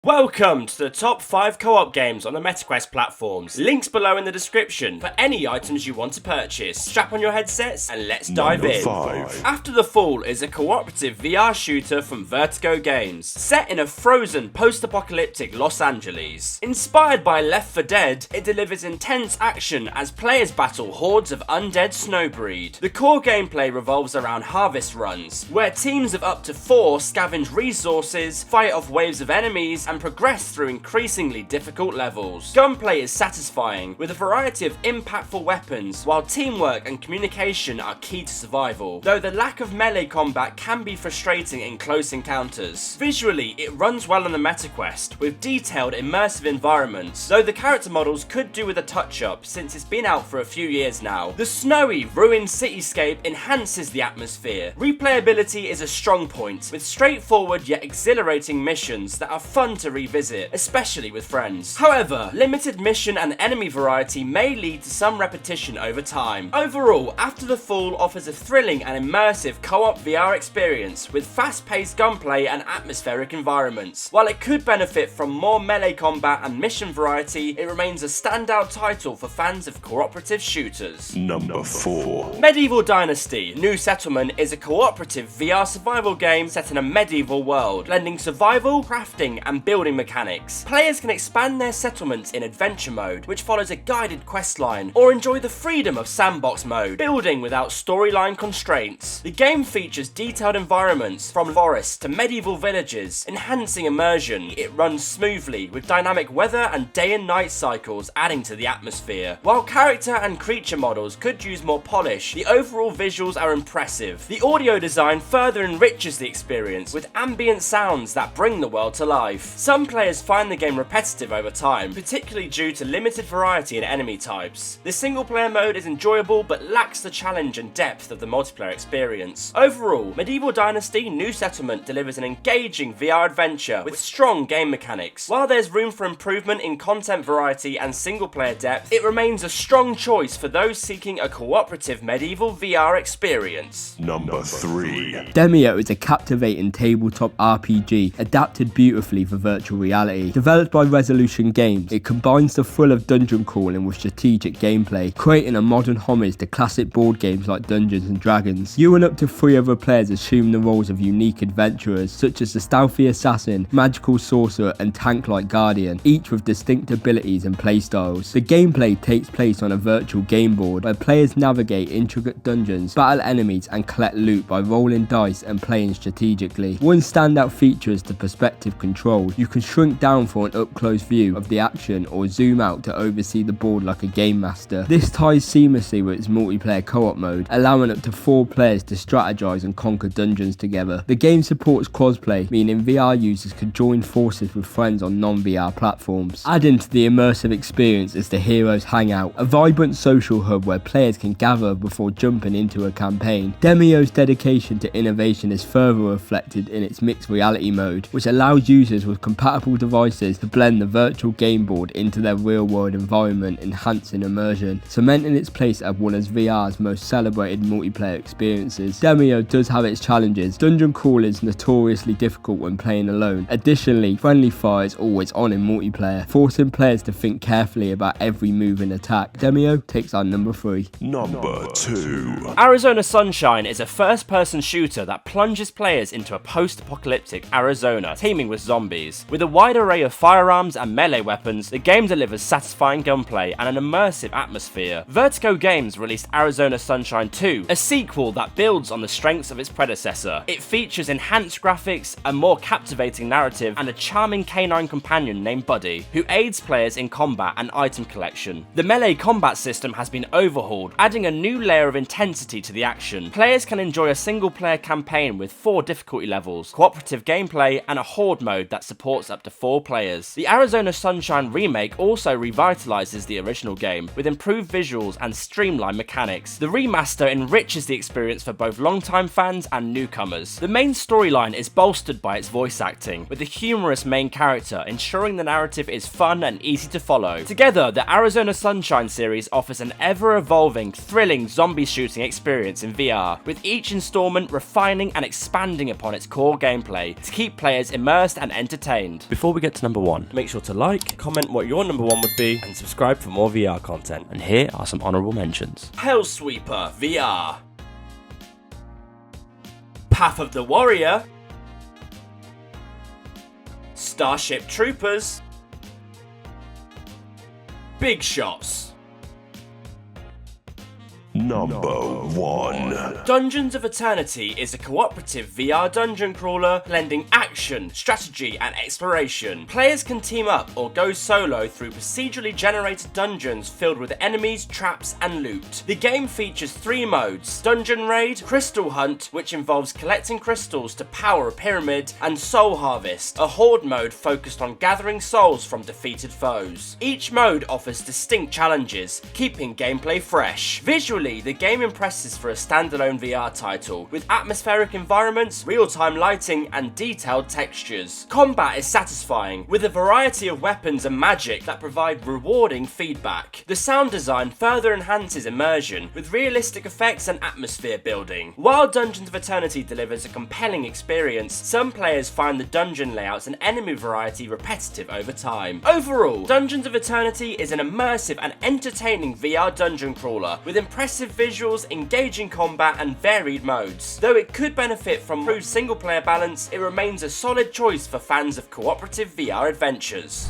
Welcome to the top 5 co-op games on the MetaQuest platforms. Links below in the description for any items you want to purchase. Strap on your headsets and let's dive in. 5. After the Fall is a cooperative VR shooter from Vertigo Games, set in a frozen post-apocalyptic Los Angeles. Inspired by Left 4 Dead, it delivers intense action as players battle hordes of undead snowbreed. The core gameplay revolves around harvest runs, where teams of up to 4 scavenge resources, fight off waves of enemies, and progress through increasingly difficult levels. Gunplay is satisfying, with a variety of impactful weapons, while teamwork and communication are key to survival, though the lack of melee combat can be frustrating in close encounters. Visually, it runs well on the MetaQuest, with detailed immersive environments, though the character models could do with a touch-up since it's been out for a few years now. The snowy, ruined cityscape enhances the atmosphere. Replayability is a strong point, with straightforward yet exhilarating missions that are fun to revisit, especially with friends. However, limited mission and enemy variety may lead to some repetition over time. Overall, After the Fall offers a thrilling and immersive co-op VR experience with fast-paced gunplay and atmospheric environments. While it could benefit from more melee combat and mission variety, it remains a standout title for fans of cooperative shooters. Number 4. Medieval Dynasty New Settlement is a cooperative VR survival game set in a medieval world, blending survival, crafting, and building mechanics. Players can expand their settlements in adventure mode, which follows a guided questline, or enjoy the freedom of sandbox mode, building without storyline constraints. The game features detailed environments, from forests to medieval villages, enhancing immersion. It runs smoothly, with dynamic weather and day and night cycles adding to the atmosphere. While character and creature models could use more polish, the overall visuals are impressive. The audio design further enriches the experience, with ambient sounds that bring the world to life. Some players find the game repetitive over time, particularly due to limited variety in enemy types. The single player mode is enjoyable but lacks the challenge and depth of the multiplayer experience. Overall, Medieval Dynasty New Settlement delivers an engaging VR adventure with strong game mechanics. While there's room for improvement in content variety and single player depth, it remains a strong choice for those seeking a cooperative medieval VR experience. Number 3. Demeo is a captivating tabletop RPG adapted beautifully for virtual reality. Developed by Resolution Games, it combines the thrill of dungeon crawling with strategic gameplay, creating a modern homage to classic board games like Dungeons and Dragons. You and up to 3 other players assume the roles of unique adventurers, such as the stealthy assassin, magical sorcerer, and tank-like guardian, each with distinct abilities and playstyles. The gameplay takes place on a virtual game board, where players navigate intricate dungeons, battle enemies, and collect loot by rolling dice and playing strategically. One standout feature is the perspective control. You can shrink down for an up-close view of the action or zoom out to oversee the board like a game master. This ties seamlessly with its multiplayer co-op mode, allowing up to 4 players to strategize and conquer dungeons together. The game supports crossplay, meaning VR users can join forces with friends on non-VR platforms. Adding to the immersive experience is the Heroes Hangout, a vibrant social hub where players can gather before jumping into a campaign. Demeo's dedication to innovation is further reflected in its mixed reality mode, which allows users with compatible devices to blend the virtual game board into their real-world environment, enhancing immersion, cementing its place as one of VR's most celebrated multiplayer experiences. Demeo does have its challenges. Dungeon crawl is notoriously difficult when playing alone. Additionally, friendly fire is always on in multiplayer, forcing players to think carefully about every move and attack. Demeo takes our number 3. Number 2. Arizona Sunshine is a first-person shooter that plunges players into a post-apocalyptic Arizona teeming with zombies. With a wide array of firearms and melee weapons, the game delivers satisfying gunplay and an immersive atmosphere. Vertigo Games released Arizona Sunshine 2, a sequel that builds on the strengths of its predecessor. It features enhanced graphics, a more captivating narrative, and a charming canine companion named Buddy, who aids players in combat and item collection. The melee combat system has been overhauled, adding a new layer of intensity to the action. Players can enjoy a single-player campaign with 4 difficulty levels, cooperative gameplay, and a horde mode that supports up to 4 players. The Arizona Sunshine remake also revitalizes the original game, with improved visuals and streamlined mechanics. The remaster enriches the experience for both longtime fans and newcomers. The main storyline is bolstered by its voice acting, with a humorous main character ensuring the narrative is fun and easy to follow. Together, the Arizona Sunshine series offers an ever-evolving, thrilling zombie shooting experience in VR, with each installment refining and expanding upon its core gameplay to keep players immersed and entertained. entertained. Before we get to number 1, make sure to like, comment what your number 1 would be, and subscribe for more VR content. And here are some honourable mentions. Hellsweeper VR, Path of the Warrior, Starship Troopers, Big Shots. Number 1. Dungeons of Eternity is a cooperative VR dungeon crawler blending action, strategy and exploration. Players can team up or go solo through procedurally generated dungeons filled with enemies, traps and loot. The game features 3 modes: Dungeon Raid, Crystal Hunt, which involves collecting crystals to power a pyramid, and Soul Harvest, a horde mode focused on gathering souls from defeated foes. Each mode offers distinct challenges, keeping gameplay fresh. Visually, the game impresses for a standalone VR title, with atmospheric environments, real-time lighting and detailed textures. Combat is satisfying, with a variety of weapons and magic that provide rewarding feedback. The sound design further enhances immersion, with realistic effects and atmosphere building. While Dungeons of Eternity delivers a compelling experience, some players find the dungeon layouts and enemy variety repetitive over time. Overall, Dungeons of Eternity is an immersive and entertaining VR dungeon crawler, with impressive visuals, engaging combat and varied modes. Though it could benefit from improved single player balance, it remains a solid choice for fans of cooperative VR adventures.